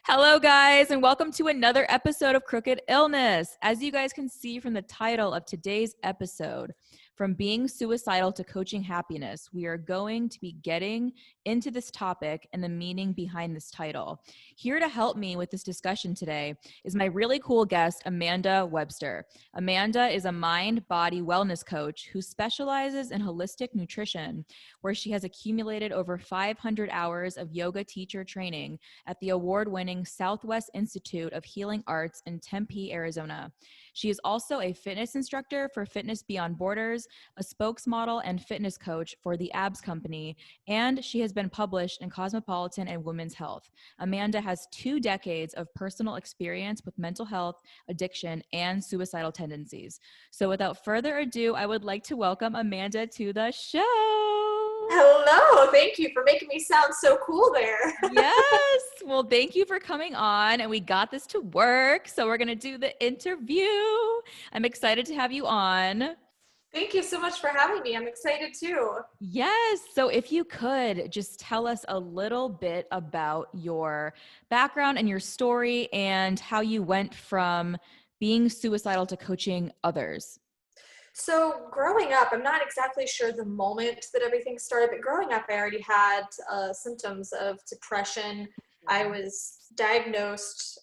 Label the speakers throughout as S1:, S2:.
S1: Hello, guys, and welcome to another episode of Crooked Illness. As you guys can see from the title of today's episode, from being suicidal to coaching happiness, we are going to be getting into this topic and the meaning behind this title. Here to help me with this discussion today is my really cool guest, Amanda Webster. Amanda is a mind-body wellness coach who specializes in holistic nutrition, where she has accumulated over 500 hours of yoga teacher training at the award-winning Southwest Institute of Healing Arts in Tempe, Arizona. She is also a fitness instructor for Fitness Beyond Borders, a spokesmodel and fitness coach for the Abs Company, and she has been published in Cosmopolitan and Women's Health. Amanda has 2 decades of personal experience with mental health, addiction, and suicidal tendencies. So without further ado, I would like to welcome Amanda to the show.
S2: Hello, thank you for making me sound so cool there.
S1: Yes. Well, thank you for coming on, and we got this to work. So we're going to do the interview. I'm excited to have you on.
S2: Thank you so much for having me. I'm excited too.
S1: Yes. So if you could just tell us a little bit about your background and your story and how you went from being suicidal to coaching others.
S2: So growing up, I'm not exactly sure the moment that everything started, but growing up, I already had symptoms of depression. I was diagnosed,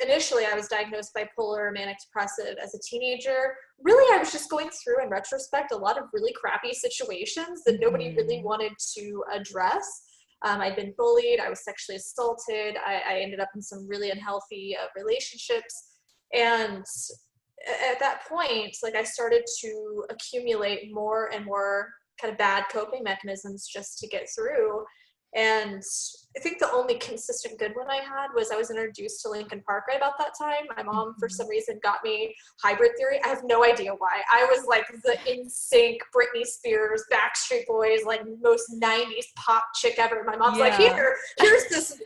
S2: initially I was diagnosed bipolar, manic depressive as a teenager. Really, I was just going through, in retrospect, a lot of really crappy situations that nobody really wanted to address. I'd been bullied, I was sexually assaulted, I ended up in some really unhealthy relationships. And at that point, like, I started to accumulate more and more kind of bad coping mechanisms just to get through. And I think the only consistent good one I had was I was introduced to Linkin Park right about that time. My mom, for some reason, got me Hybrid Theory. I have no idea why. I was like the NSYNC, Britney Spears, Backstreet Boys, like most 90s pop chick ever. My mom's like, here's this.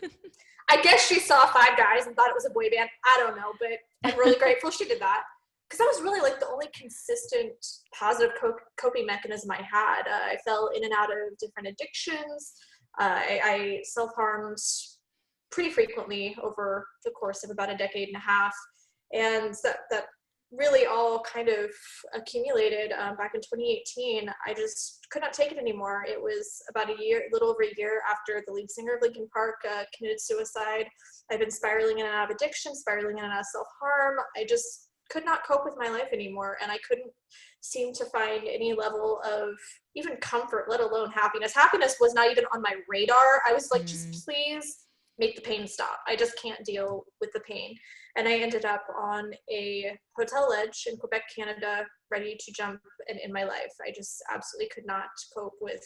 S2: I guess she saw Five Guys and thought it was a boy band. I don't know, but I'm really grateful she did that. Because that was really like the only consistent positive coping mechanism I had. I fell in and out of different addictions. I self-harmed pretty frequently over the course of about a decade and a half. And that really all kind of accumulated back in 2018. I just could not take it anymore. It was about a little over a year after the lead singer of Linkin Park committed suicide. I've been spiraling in and out of addiction, spiraling in and out of self-harm. I just could not cope with my life anymore, and I couldn't seem to find any level of even comfort, let alone happiness. Happiness was not even on my radar. I was like, just please make the pain stop. I just can't deal with the pain. And I ended up on a hotel ledge in Quebec, Canada, ready to jump and end my life. I just absolutely could not cope with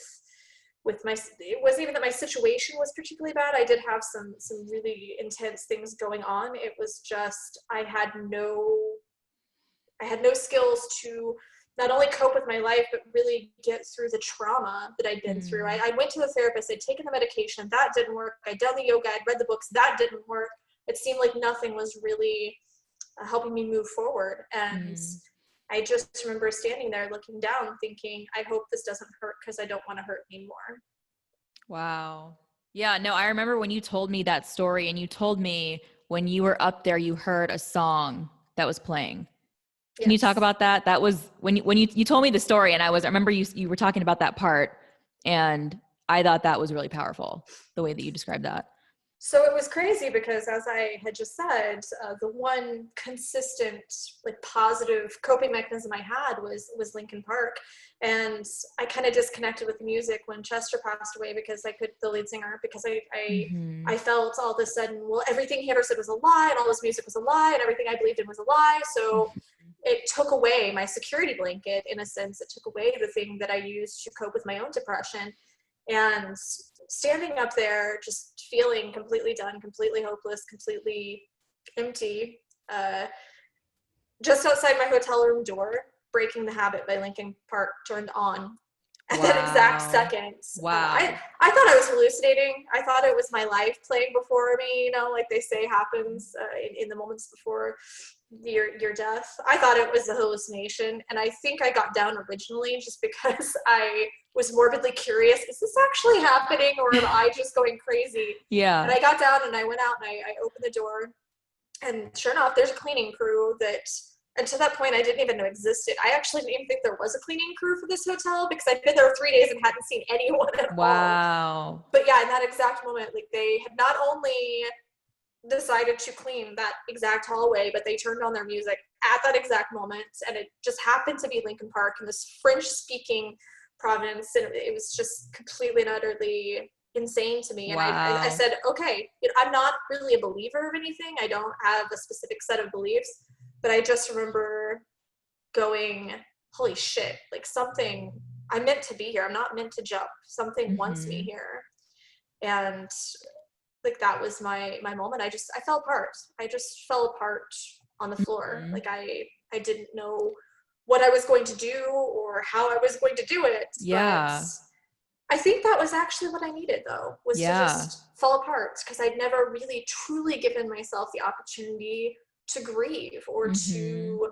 S2: my, it wasn't even that my situation was particularly bad. I did have some really intense things going on. It was just, I had no skills to not only cope with my life, but really get through the trauma that I'd been through. I went to the therapist, I'd taken the medication, that didn't work. I'd done the yoga, I'd read the books, that didn't work. It seemed like nothing was really helping me move forward. And I just remember standing there looking down thinking, I hope this doesn't hurt because I don't want to hurt anymore.
S1: Wow. Yeah, no, I remember when you told me that story, and you told me when you were up there, you heard a song that was playing. Can you talk about that? That was when you told me the story, and I remember you were talking about that part, and I thought that was really powerful, the way that you described that.
S2: So it was crazy because, as I had just said, the one consistent, like, positive coping mechanism I had was Linkin Park. And I kind of disconnected with the music when Chester passed away because the lead singer, because I felt all of a sudden, well, everything he ever said was a lie, and all his music was a lie, and everything I believed in was a lie. So it took away my security blanket, in a sense. It took away the thing that I used to cope with my own depression. And standing up there, just feeling completely done, completely hopeless, completely empty, just outside my hotel room door, Breaking the Habit by Linkin Park turned on at that exact second.
S1: Wow.
S2: I thought I was hallucinating. I thought it was my life playing before me, like they say happens in the moments before your death. I thought it was a hallucination, and I think I got down originally just because I was morbidly curious, is this actually happening, or am I just going crazy? And
S1: Yeah.
S2: I got down and I went out and I opened the door, and sure enough, there's a cleaning crew that until that point I didn't even know existed. I actually didn't even think there was a cleaning crew for this hotel because I'd been there 3 days and hadn't seen anyone at all.
S1: Wow.
S2: But yeah, in that exact moment, like they had not only decided to clean that exact hallway, but they turned on their music at that exact moment, and it just happened to be Lincoln Park in this French-speaking province, and it was just completely and utterly insane to me. And I
S1: Wow.
S2: said, okay, I'm not really a believer of anything. I don't have a specific set of beliefs, but I just remember going, holy shit, like something, I'm meant to be here. I'm not meant to jump. Something wants me
S1: Mm-hmm.
S2: here. And like that was my moment. I fell apart. I just fell apart on the floor.
S1: Mm-hmm.
S2: Like I didn't know what I was going to do or how I was going to do it, but
S1: Yeah.
S2: I think that was actually what I needed, though, was to
S1: Yeah.
S2: just fall apart, because I'd never really truly given myself the opportunity to grieve or
S1: Mm-hmm.
S2: to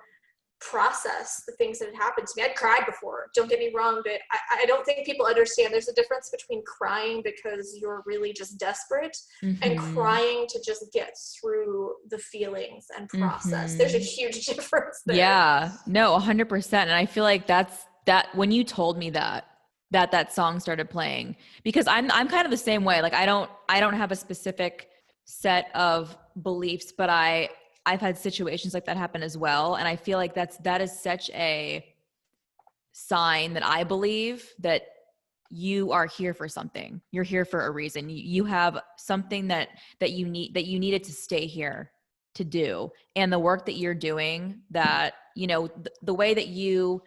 S2: process the things that had happened to me. I'd cried before, don't get me wrong, but I don't think people understand there's a difference between crying because you're really just desperate and
S1: Mm-hmm.
S2: crying to just get through the feelings and process. There's a
S1: Mm-hmm.
S2: huge difference there.
S1: Yeah. No, 100%. And I feel like that when you told me that song started playing, because I'm kind of the same way. Like I don't have a specific set of beliefs, but I've had situations like that happen as well. And I feel like that is such a sign that I believe that you are here for something. You're here for a reason. You have something that you needed to stay here to do. And the work that you're doing, that, the way that you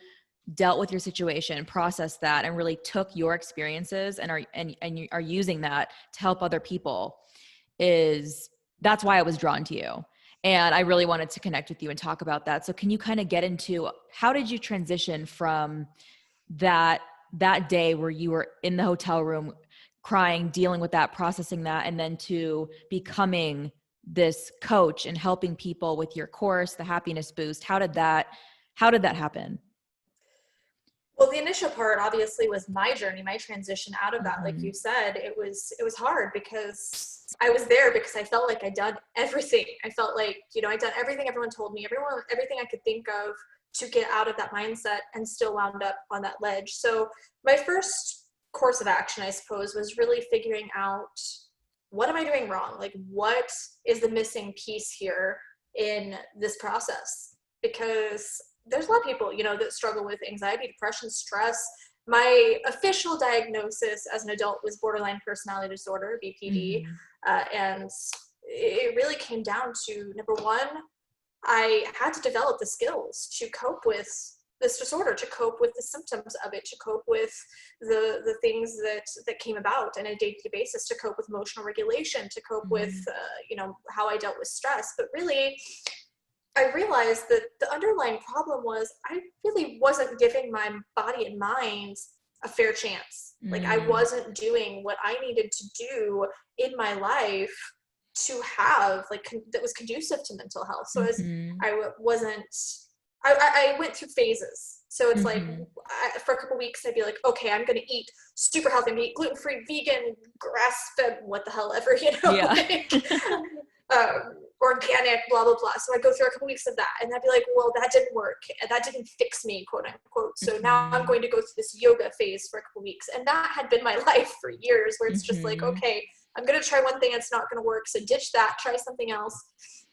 S1: dealt with your situation, processed that, and really took your experiences and you are using that to help other people, is that's why I was drawn to you. And I really wanted to connect with you and talk about that. So can you kind of get into, how did you transition from that day where you were in the hotel room crying, dealing with that, processing that, and then to becoming this coach and helping people with your course, the happiness boost? How did that happen?
S2: Well, the initial part obviously was my journey, my transition out of that. Like
S1: Mm-hmm.
S2: you said, it was hard because I was there because I felt like I'd done everything. I felt like, I'd done everything everyone told me, everything I could think of to get out of that mindset, and still wound up on that ledge. So my first course of action, I suppose, was really figuring out, what am I doing wrong? Like, what is the missing piece here in this process? Because there's a lot of people, that struggle with anxiety, depression, stress. My official diagnosis as an adult was borderline personality disorder, BPD.
S1: Mm-hmm.
S2: And it really came down to, number one, I had to develop the skills to cope with this disorder, to cope with the symptoms of it, to cope with the things that came about on a day-to-day basis, to cope with emotional regulation, to cope with
S1: Mm-hmm.
S2: how I dealt with stress. But really, I realized that the underlying problem was I really wasn't giving my body and mind a fair chance. Like, I
S1: Mm-hmm.
S2: wasn't doing what I needed to do in my life to have, like, that was conducive to mental health. So as
S1: Mm-hmm.
S2: I wasn't, I went through phases. So it's like,
S1: Mm-hmm.
S2: for a couple weeks, I'd be like, okay, I'm going to eat super healthy. I'm going to eat gluten-free, vegan, grass-fed, what the hell ever,
S1: Yeah.
S2: like, organic, blah, blah, blah. So I'd go through a couple weeks of that, and I'd be like, well, that didn't work. And that didn't fix me, quote unquote. So now I'm
S1: Mm-hmm.
S2: going to go through this yoga phase for a couple weeks. And that had been my life for years, where it's just like,
S1: Mm-hmm.
S2: okay, I'm going to try one thing, it's not going to work. So ditch that, try something else.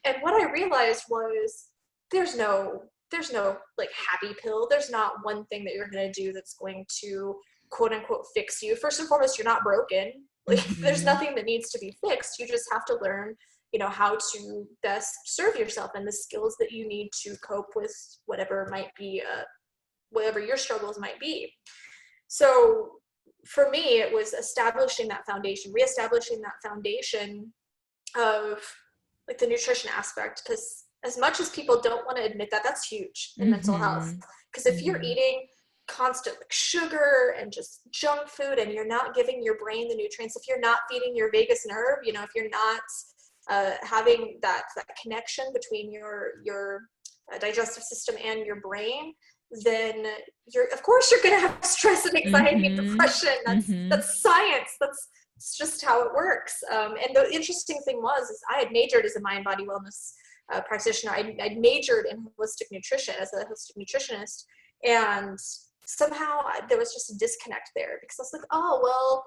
S2: And what I realized was, there's no like happy pill. There's not one thing that you're going to do that's going to, quote unquote, fix you. First and foremost, you're not broken. Like, there's
S1: Mm-hmm.
S2: nothing that needs to be fixed. You just have to learn, how to best serve yourself, and the skills that you need to cope with whatever might be, whatever your struggles might be. So for me, it was establishing that foundation, reestablishing that foundation of, like, the nutrition aspect, because as much as people don't want to admit that, that's huge in mental health.
S1: Mm-hmm.
S2: Because if you're
S1: Mm-hmm.
S2: eating constant, like, sugar and just junk food, and you're not giving your brain the nutrients, if you're not feeding your vagus nerve, if you're not having that connection between your digestive system and your brain, then of course you're going to have stress and anxiety and depression. That's science. It's just how it works. And the interesting thing is I had majored as a mind body wellness practitioner. I majored in holistic nutrition as a holistic nutritionist, and somehow there was just a disconnect there, because I was like, oh well,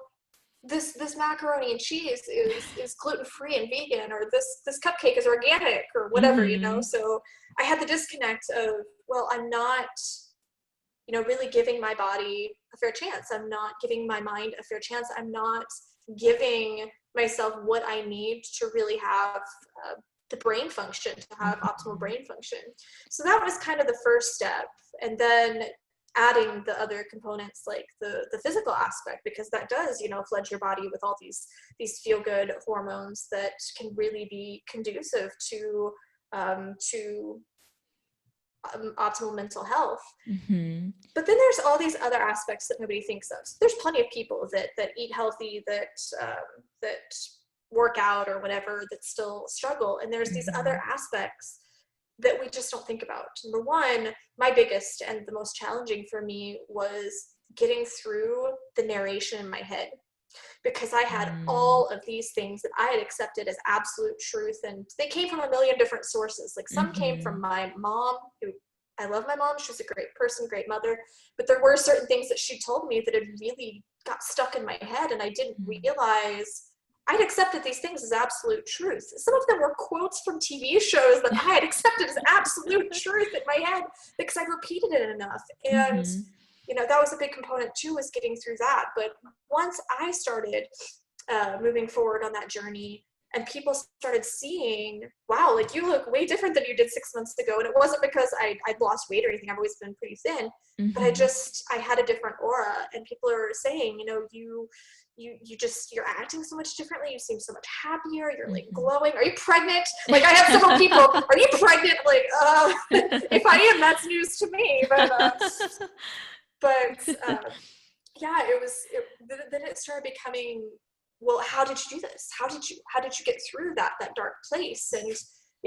S2: this macaroni and cheese is gluten-free and vegan, or this cupcake is organic, or whatever, so I had the disconnect of, well, I'm not really giving my body a fair chance. I'm not giving my mind a fair chance. I'm not giving myself what I need to really have the brain function, to have optimal brain function. So that was kind of the first step. And then adding the other components, like the physical aspect, because that does, flood your body with all these feel-good hormones that can really be conducive to optimal mental health. But then there's all these other aspects that nobody thinks of. So there's plenty of people that eat healthy, that work out or whatever, that still struggle. And there's these other aspects that we just don't think about. Number one, my biggest and the most challenging for me was getting through the narration in my head, because I had all of these things that I had accepted as absolute truth, and they came from a million different sources. Like some came from my mom, who I love my mom. She was a great person, great mother, but there were certain things that she told me that had really got stuck in my head, and I didn't realize I'd accepted these things as absolute truth. Some of them were quotes from TV shows that I had accepted as absolute truth in my head because I repeated it enough. And that was a big component too, was getting through that. But once I started moving forward on that journey, and people started seeing, wow, like you look way different than you did 6 months ago. And it wasn't because I'd lost weight or anything. I've always been pretty thin, but I had a different aura. And people are saying, you're acting so much differently. You seem so much happier. You're like glowing. Are you pregnant? Like I have several people, are you pregnant? Like, if I am, that's news to me. But yeah, then it started becoming, well, how did you do this? How did you get through that dark place? And,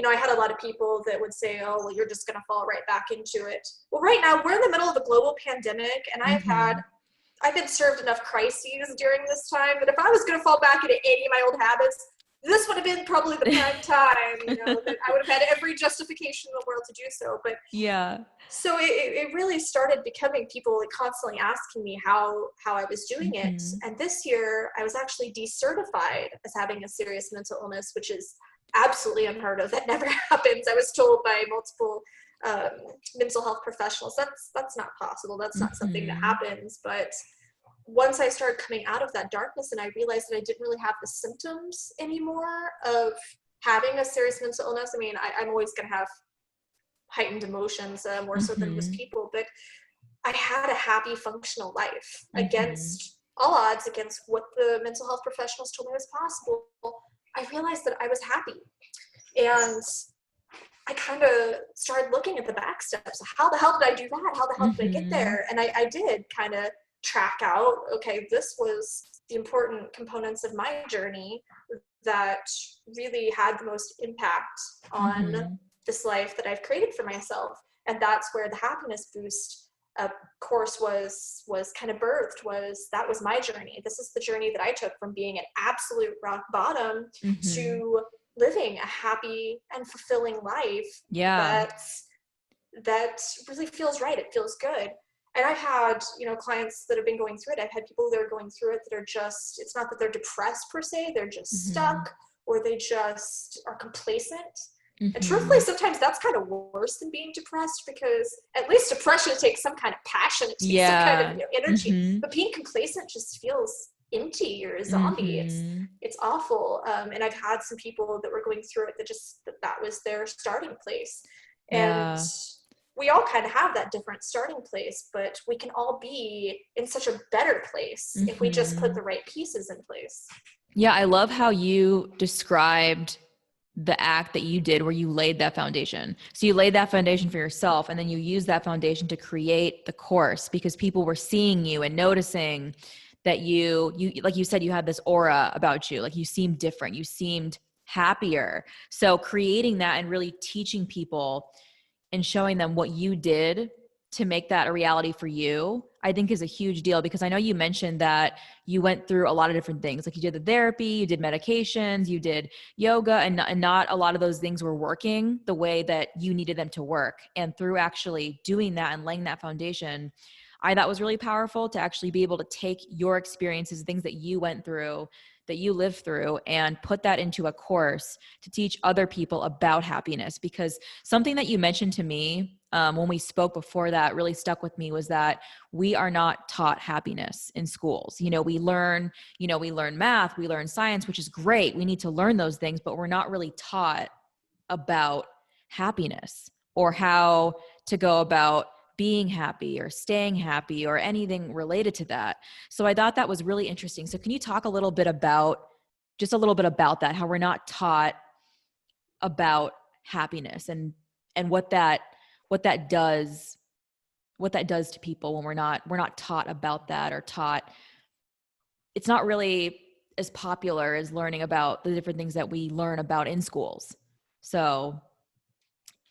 S2: I had a lot of people that would say, oh, well, you're just going to fall right back into it. Well, right now we're in the middle of a global pandemic, and I've been served enough crises during this time that if I was going to fall back into any of my old habits, this would have been probably the prime time, that I would have had every justification in the world to do so. But yeah, so it really started becoming people like constantly asking me how I was doing it. And this year I was actually decertified as having a serious mental illness, which is absolutely unheard of. That never happens. I was told by multiple mental health professionals that's not possible. That's not something that happens. But once I started coming out of that darkness and I realized that I didn't really have the symptoms anymore of having a serious mental illness. I mean, I'm always going to have heightened emotions, more so than most people, but I had a happy, functional life against all odds, against what the mental health professionals told me was possible. I realized that I was happy. And I kind of started looking at the back steps. How the hell did I do that? How the hell did I get there? And I did kind of track out, okay, this was the important components of my journey that really had the most impact on this life that I've created for myself. And that's where the happiness boost course was kind of birthed. That was my journey. This is the journey that I took from being at absolute rock bottom to living a happy and fulfilling life. Yeah, that really feels right. It feels good. And I've had, clients that have been going through it. I've had people that are going through it that are just, it's not that they're depressed per se, they're just stuck, or they just are complacent. And truthfully, sometimes that's kind of worse than being depressed, because at least depression takes some kind of passion, it takes some kind of energy. But being complacent just feels empty. You're a zombie. It's awful. And I've had some people that were going through it that was their starting place. And we all kind of have that different starting place, but we can all be in such a better place if we just put the right pieces in place.
S1: Yeah, I love how you described the act that you did where you laid that foundation. So you laid that foundation for yourself, and then you used that foundation to create the course because people were seeing you and noticing that you like you said, you had this aura about you. Like you seemed different. You seemed happier. So creating that and really teaching people and showing them what you did to make that a reality for you, I think is a huge deal, because I know you mentioned that you went through a lot of different things. Like you did the therapy, you did medications, you did yoga, and not a lot of those things were working the way that you needed them to work. And through actually doing that and laying that foundation, I thought was really powerful to actually be able to take your experiences, things that you went through, that you lived through, and put that into a course to teach other people about happiness. Because something that you mentioned to me when we spoke before that really stuck with me was that we are not taught happiness in schools. We learn math, we learn science, which is great. We need to learn those things, but we're not really taught about happiness or how to go about being happy or staying happy or anything related to that. So I thought that was really interesting. So can you talk a little bit about that, how we're not taught about happiness and what that does to people when we're not taught about that, or taught, it's not really as popular as learning about the different things that we learn about in schools. So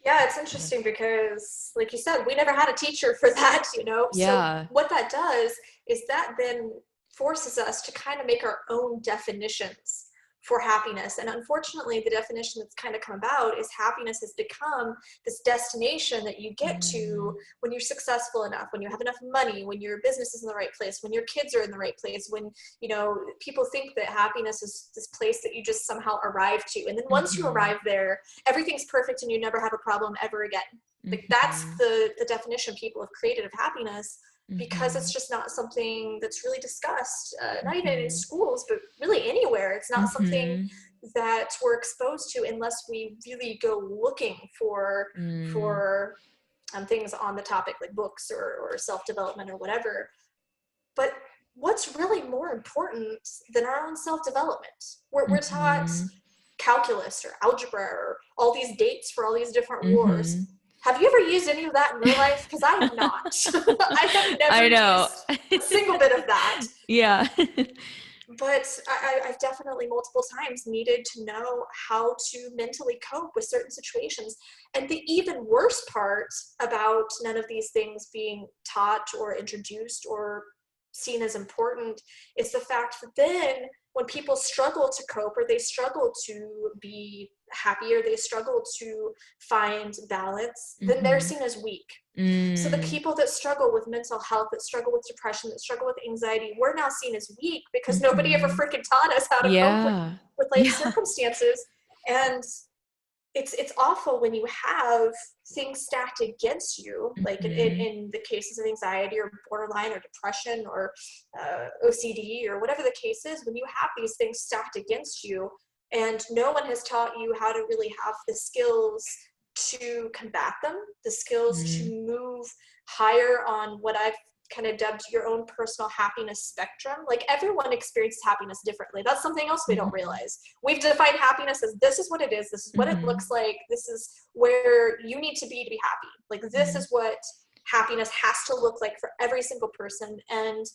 S2: Yeah, it's interesting because, like you said, we never had a teacher for that, So
S1: yeah.
S2: what that does is that then forces us to kind of make our own definitions for happiness. And unfortunately, the definition that's kind of come about is happiness has become this destination that you get to when you're successful enough, when you have enough money, when your business is in the right place, when your kids are in the right place, when, people think that happiness is this place that you just somehow arrive to. And then once you arrive there, everything's perfect and you never have a problem ever again. Like that's the definition people have created of happiness, because it's just not something that's really discussed, not even in schools, but really anywhere. It's not something that we're exposed to unless we really go looking for things on the topic, like books or self-development or whatever. But what's really more important than our own self-development? We're taught calculus or algebra or all these dates for all these different wars. Have you ever used any of that in your life? Because I have not. I have never
S1: I know.
S2: used a single bit of that.
S1: Yeah.
S2: But I've definitely multiple times needed to know how to mentally cope with certain situations. And the even worse part about none of these things being taught or introduced or seen as important is the fact that then when people struggle to cope, or they struggle to be happy, or they struggle to find balance, then they're seen as weak. So the people that struggle with mental health, that struggle with depression, that struggle with anxiety, we're now seen as weak because nobody ever freaking taught us how to cope with life circumstances. And it's awful when you have things stacked against you, like in the cases of anxiety or borderline or depression or OCD or whatever the case is, when you have these things stacked against you and no one has taught you how to really have the skills to combat them, the skills to move higher on what I've kind of dubbed your own personal happiness spectrum. Like everyone experiences happiness differently. That's something else we don't realize. We've defined happiness as this is what it is, this is what it looks like, this is where you need to be happy. Like this is what happiness has to look like for every single person. And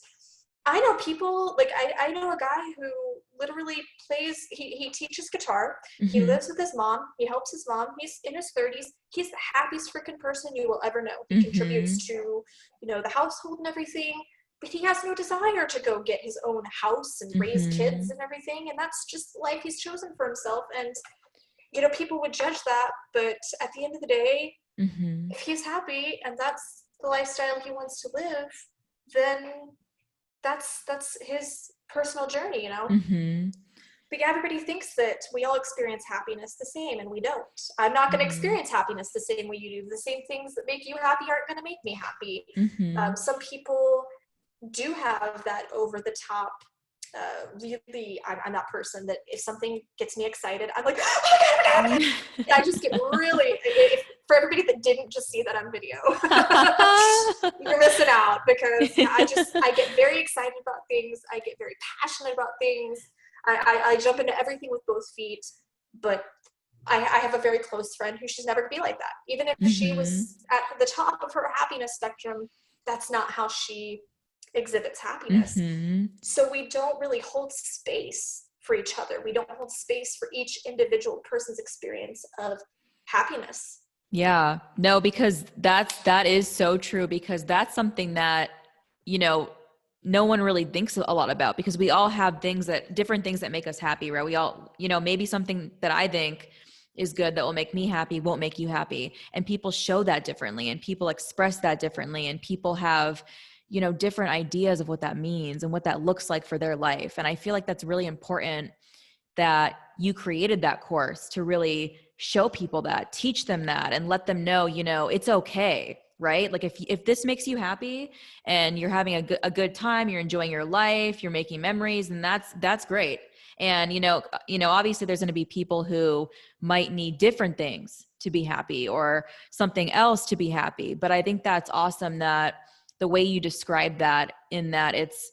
S2: I know people, like I know a guy who literally plays, he teaches guitar, he lives with his mom, he helps his mom, he's in his 30s, he's the happiest freaking person you will ever know. He contributes to, the household and everything, but he has no desire to go get his own house and raise kids and everything, and that's just life he's chosen for himself. And, people would judge that, but at the end of the day, if he's happy and that's the lifestyle he wants to live, then that's his personal journey, But everybody thinks that we all experience happiness the same, and we don't. I'm not going to experience happiness the same way you do. The same things that make you happy aren't going to make me happy. Some people do have that over the top. Really, I'm that person that if something gets me excited, I'm like, oh my God. I just get really, for everybody that didn't just see that on video, you're missing out, because I get very excited about things. I get very passionate about things. I jump into everything with both feet, but I have a very close friend who she's never gonna be like that. Even if she was at the top of her happiness spectrum, that's not how she exhibits happiness. So we don't really hold space for each other. We don't hold space for each individual person's experience of happiness.
S1: Yeah, no, because that is so true, because that's something that, you know, no one really thinks a lot about, because we all have different things that make us happy, right? We all, maybe something that I think is good that will make me happy won't make you happy. And people show that differently, and people express that differently, and people have, different ideas of what that means and what that looks like for their life. And I feel like that's really important that you created that course to really show people that, teach them that, and let them know, it's okay, right? Like if this makes you happy and you're having a good time, you're enjoying your life, you're making memories, and that's great. And, obviously there's going to be people who might need different things to be happy or something else to be happy. But I think that's awesome that the way you describe that, in that it's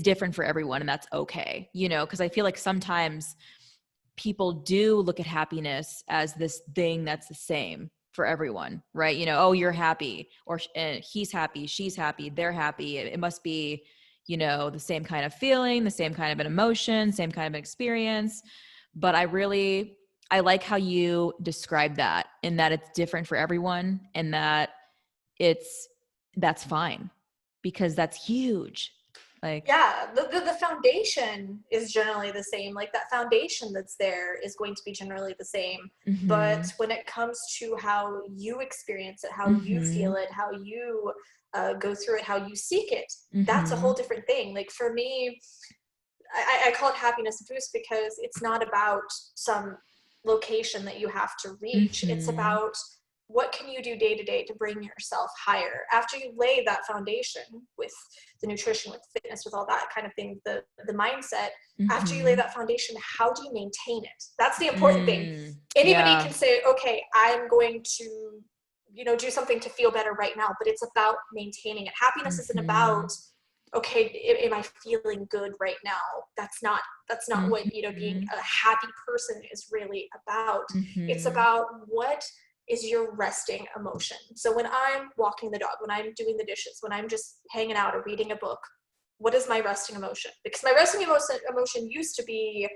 S1: different for everyone, and that's okay, because I feel like sometimes people do look at happiness as this thing that's the same for everyone, right? Oh, you're happy, or he's happy, she's happy, they're happy. It must be, the same kind of feeling, the same kind of an emotion, same kind of an experience. But I like how you describe that, in that it's different for everyone, and that that's fine, because that's huge. Like,
S2: yeah, the foundation is generally the same. Like that foundation that's there is going to be generally the same.
S1: mm-hmm,
S2: But when it comes to how you experience it, how you
S1: mm-hmm,
S2: feel it, how you go through it, how you seek it, that's a
S1: mm-hmm,
S2: whole different thing. Like for me, I call it happiness boost because it's not about some location that you have to reach. It's
S1: mm-hmm,
S2: about what can you do day to day to bring yourself higher after you lay that foundation with the nutrition, with fitness, with all that kind of thing, the mindset. After you lay
S1: mm-hmm.
S2: that foundation, how do you maintain it? That's the important thing. Anybody
S1: Yeah.
S2: can say, okay, I'm going to do something to feel better right now, but it's about maintaining it. Happiness isn't
S1: Mm-hmm.
S2: about, okay, am I feeling good right now? That's not what being
S1: Mm-hmm.
S2: a happy person is really about. It's
S1: Mm-hmm.
S2: about what is your resting emotion. So when I'm walking the dog, when I'm doing the dishes, when I'm just hanging out or reading a book, what is my resting emotion? Because my resting emotion used to be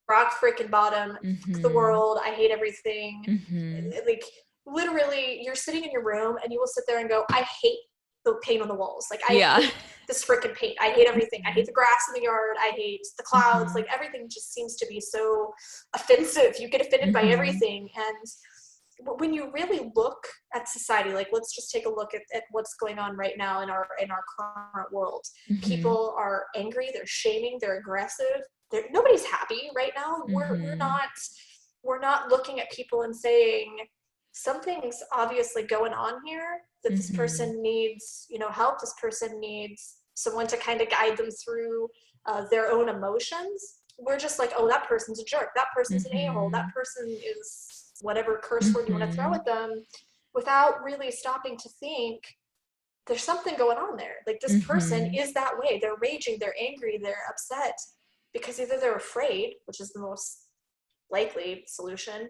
S2: rock freaking bottom, fuck the
S1: Mm-hmm.
S2: world, I hate everything.
S1: Mm-hmm.
S2: Like literally, you're sitting in your room and you will sit there and go, I hate the paint on the walls. Like I
S1: Yeah.
S2: hate this freaking paint. I hate everything. I hate the grass in the yard. I hate the clouds.
S1: Mm-hmm.
S2: Like everything just seems to be so offensive. You get offended by
S1: Mm-hmm.
S2: everything. And when you really look at society, like let's just take a look at what's going on right now in our current world.
S1: Mm-hmm.
S2: People are angry, they're shaming, they're aggressive. Nobody's happy right now.
S1: Mm-hmm.
S2: We're not looking at people and saying something's obviously going on here, that this
S1: Mm-hmm.
S2: person needs help, this person needs someone to kind of guide them through their own emotions. We're just like, oh, that person's a jerk, that person's an a-hole, that
S1: Mm-hmm.
S2: person is whatever curse word you want to throw
S1: Mm-hmm.
S2: at them, without really stopping to think there's something going on there. Like this person
S1: Mm-hmm.
S2: is that way, they're raging, they're angry, they're upset because either they're afraid, which is the most likely solution,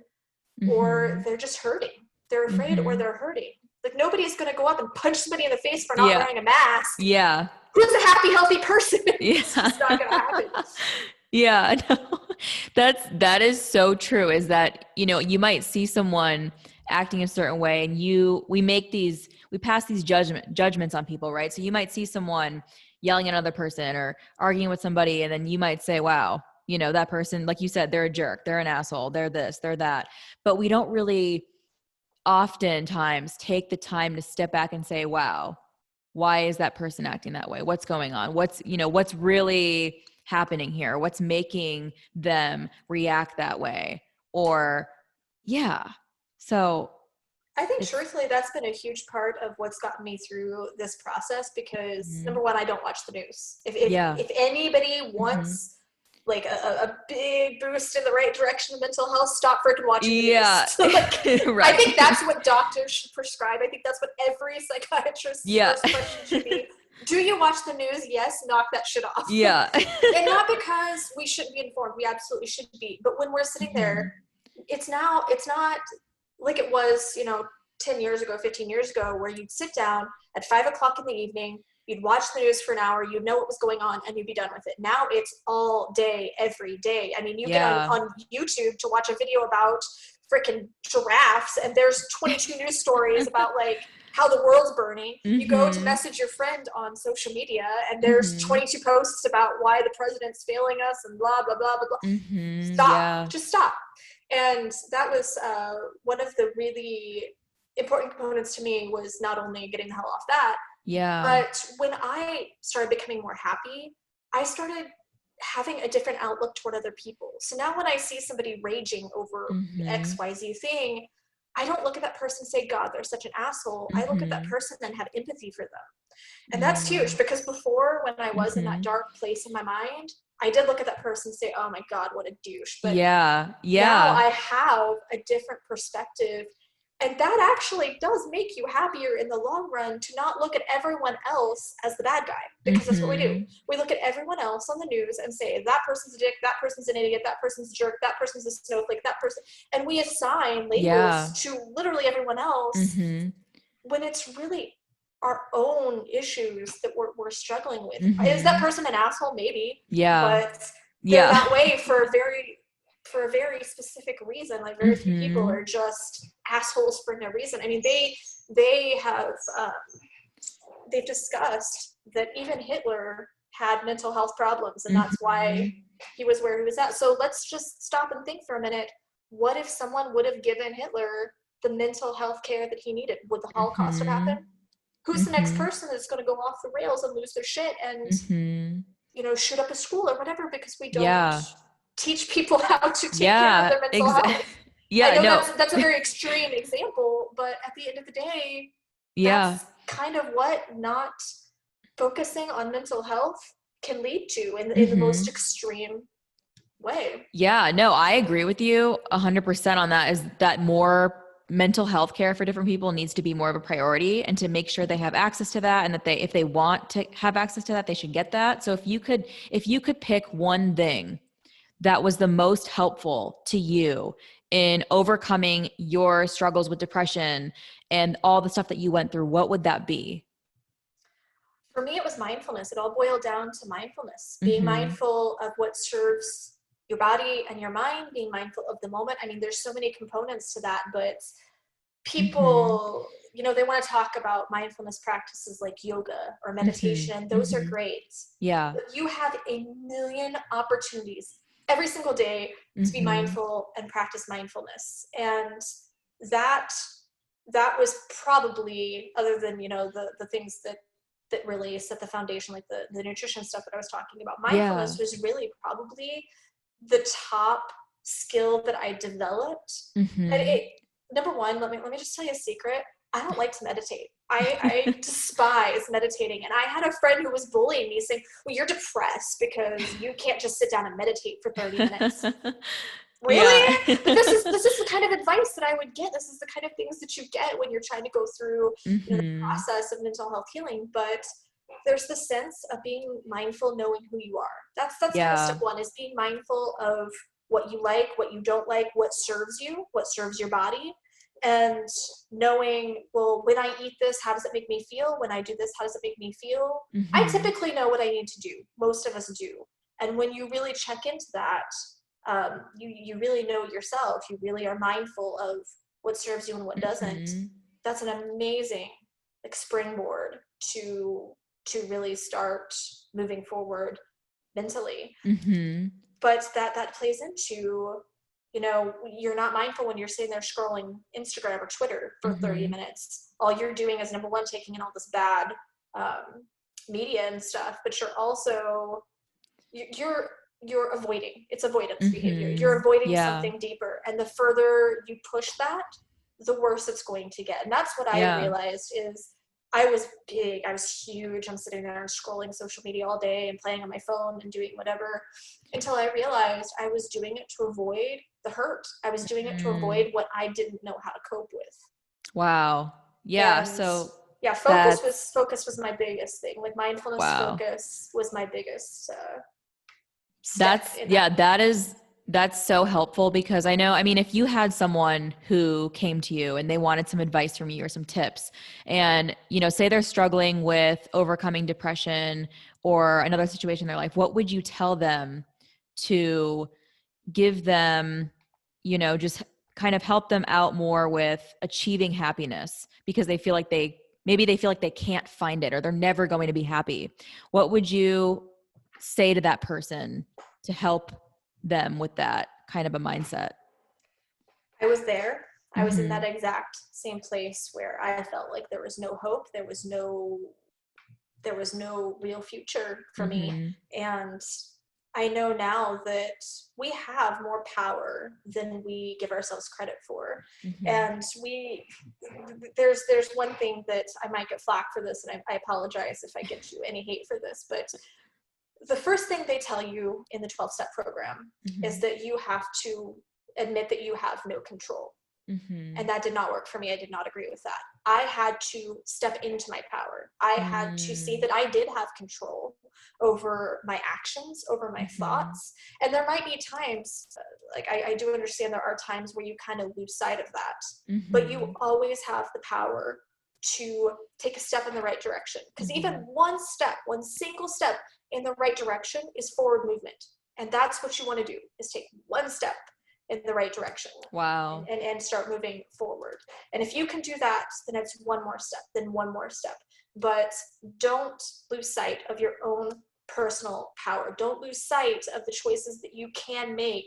S2: or
S1: Mm-hmm.
S2: they're just hurting. They're afraid or
S1: Mm-hmm.
S2: they're hurting. Like nobody's going to go up and punch somebody in the face for not
S1: Yeah.
S2: wearing a mask.
S1: Yeah.
S2: Who's a happy, healthy person? It's
S1: Yeah.
S2: just not going to happen.
S1: Yeah, no, that is so true. Is that, you might see someone acting a certain way, and we pass these judgments on people, right? So you might see someone yelling at another person or arguing with somebody, and then you might say, wow, that person, like you said, they're a jerk, they're an asshole, they're this, they're that. But we don't really oftentimes take the time to step back and say, wow, why is that person acting that way? What's going on? What's really happening here? What's making them react that way? Or, yeah. So
S2: I think
S1: it's,
S2: truthfully, that's been a huge part of what's gotten me through this process because
S1: mm-hmm.
S2: number one, I don't watch the news.
S1: Yeah.
S2: If anybody
S1: Mm-hmm.
S2: wants like a big boost in the right direction of mental health, stop freaking watching the
S1: Yeah.
S2: news. Like, I think
S1: Right.
S2: that's what doctors should prescribe. I think that's what every psychiatrist's
S1: Yeah.
S2: first question should be. Do you watch the news? Yes, knock that shit off.
S1: Yeah.
S2: And not because we shouldn't be informed. We absolutely should be. But when we're sitting
S1: Mm-hmm.
S2: there, it's not like it was, 10 years ago, 15 years ago, where you'd sit down at 5 o'clock in the evening, You'd watch the news for an hour, you'd know what was going on, and you'd be done with it. Now it's all day, every day. I mean, you get on YouTube to watch a video about freaking giraffes, and there's 22 news stories about like how the world's burning. You go to message your friend on social media, and there's 22 posts about why the president's failing us and blah, blah, blah, blah, blah. Stop. Just stop. And that was one of the really important components to me, was not only getting the hell off that, but when I started becoming more happy, I started having a different outlook toward other people. So now when I see somebody raging over XYZ thing, I don't look at that person and say, God, they're such an asshole. I look at that person and have empathy for them. And that's huge, because before, when I was in that dark place in my mind, I did look at that person and say, oh my God, what a douche. But now I have a different perspective. And that actually does make you happier in the long run, to not look at everyone else as the bad guy, because that's what we do. We look at everyone else on the news and say, that person's a dick, that person's an idiot, that person's a jerk, that person's a snowflake, that person. And we assign labels to literally everyone else, when it's really our own issues that we're struggling with. Is that person an asshole? Maybe. But they're that way for a very specific reason. Like, very few people are just assholes for no reason. I mean, they have they've discussed that even Hitler had mental health problems, and that's why he was where he was at. So let's just stop and think for a minute. What if someone would have given Hitler the mental health care that he needed? Would the Holocaust have happened? Who's the next person that's going to go off the rails and lose their shit and shoot up a school or whatever, because we don't teach people how to take care of their mental health? I know that's a very extreme example, but at the end of the day, that's kind of what not focusing on mental health can lead to in the most extreme way.
S1: Yeah, no, I agree with you 100% on that, is that more mental health care for different people needs to be more of a priority, and to make sure they have access to that, and that if they want to have access to that, they should get that. So if you could pick one thing that was the most helpful to you in overcoming your struggles with depression and all the stuff that you went through, what would that be?
S2: For me, it was mindfulness. It all boiled down to mindfulness, being mindful of what serves your body and your mind, being mindful of the moment. I mean, there's so many components to that, but people, they want to talk about mindfulness practices like yoga or meditation. Those are great. Yeah. But you have a million opportunities every single day to be mindful and practice mindfulness. And that was probably, other than, the things that really set the foundation, like the nutrition stuff that I was talking about, mindfulness was really probably the top skill that I developed. And number one, let me just tell you a secret. I don't like to meditate. I despise meditating. And I had a friend who was bullying me, saying, well, you're depressed because you can't just sit down and meditate for 30 minutes. Really? But this is the kind of advice that I would get. This is the kind of things that you get when you're trying to go through the process of mental health healing. But there's the sense of being mindful, knowing who you are. That's kind of step one, is being mindful of what you like, what you don't like, what serves you, what serves your body. And knowing, well, when I eat this, how does it make me feel? When I do this, how does it make me feel? I typically know what I need to do. Most of us do. And when you really check into that, you really know yourself. You really are mindful of what serves you and what doesn't. That's an amazing springboard to really start moving forward mentally. But that plays into, you're not mindful when you're sitting there scrolling Instagram or Twitter for 30 minutes. All you're doing is, number one, taking in all this bad media and stuff, but you're also, you're avoiding. It's avoidance behavior. You're avoiding something deeper. And the further you push that, the worse it's going to get. And that's what I realized is, I was big, I was huge. I'm sitting there and scrolling social media all day and playing on my phone and doing whatever, until I realized I was doing it to avoid the hurt. I was doing it to avoid what I didn't know how to cope with.
S1: Wow. Yeah.
S2: And
S1: so
S2: focus was my biggest thing. Like, mindfulness focus was my biggest step.
S1: That's so helpful because I know, I mean, if you had someone who came to you and they wanted some advice from you or some tips, and, say they're struggling with overcoming depression or another situation in their life, what would you tell them to give them, just kind of help them out more with achieving happiness because maybe they feel like they can't find it or they're never going to be happy? What would you say to that person to help them with that kind of a mindset?
S2: I was there. I was in that
S1: Mm-hmm.
S2: exact same place where I felt like there was no hope. There was no real future for me.
S1: Mm-hmm.
S2: And I know now that we have more power than we give ourselves credit for.
S1: Mm-hmm.
S2: And there's one thing that I might get flack for this, and I apologize if I get you any hate for this, but the first thing they tell you in the 12-step program is
S1: Mm-hmm.
S2: that you have to admit that you have no control.
S1: Mm-hmm.
S2: And that did not work for me. I did not agree with that. I had to step into my power. I had to see that I did have control over my actions, over my
S1: Mm-hmm.
S2: thoughts. And there might be times, like I do understand there are times where you kind of lose sight of that, but you
S1: Mm-hmm.
S2: always have the power to take a step in the right direction. Because even
S1: Mm-hmm.
S2: one step, one single step in the right direction is forward movement. And that's what you want to do, is take one step in the right direction
S1: Wow.
S2: and start moving forward. And if you can do that, then it's one more step, then one more step. But don't lose sight of your own personal power. Don't lose sight of the choices that you can make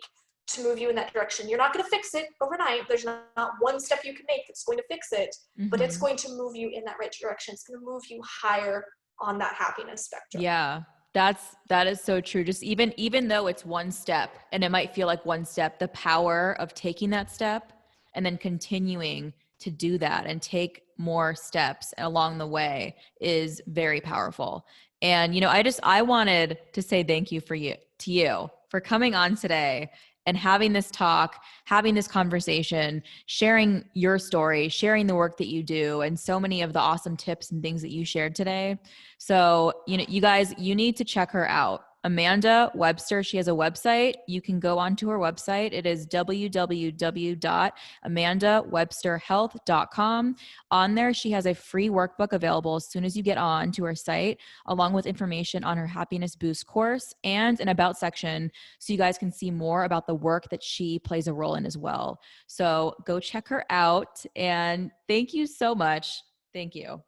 S2: to move you in that direction. You're not going to fix it overnight. There's not one step you can make that's going to fix it, but it's
S1: Mm-hmm.
S2: going to move you in that right direction. It's going to move you higher on that happiness spectrum.
S1: Yeah. That is so true. Just even though it's one step and it might feel like one step, the power of taking that step and then continuing to do that and take more steps along the way is very powerful. And I wanted to say thank you to you for coming on today and having this talk, having this conversation, sharing your story, sharing the work that you do, and so many of the awesome tips and things that you shared today. So, you guys, you need to check her out. Amanda Webster, she has a website. You can go onto her website. It is www.amandawebsterhealth.com. On there, she has a free workbook available as soon as you get on to her site, along with information on her Happiness Boost course and an About section so you guys can see more about the work that she plays a role in as well. So go check her out. And thank you so much. Thank you.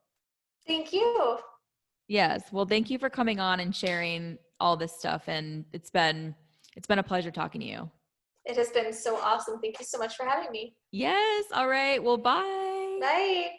S2: Thank you.
S1: Yes. Well, thank you for coming on and sharing all this stuff. And it's been a pleasure talking to you.
S2: It has been so awesome. Thank you so much for having me.
S1: Yes. All right. Well, bye.
S2: Bye.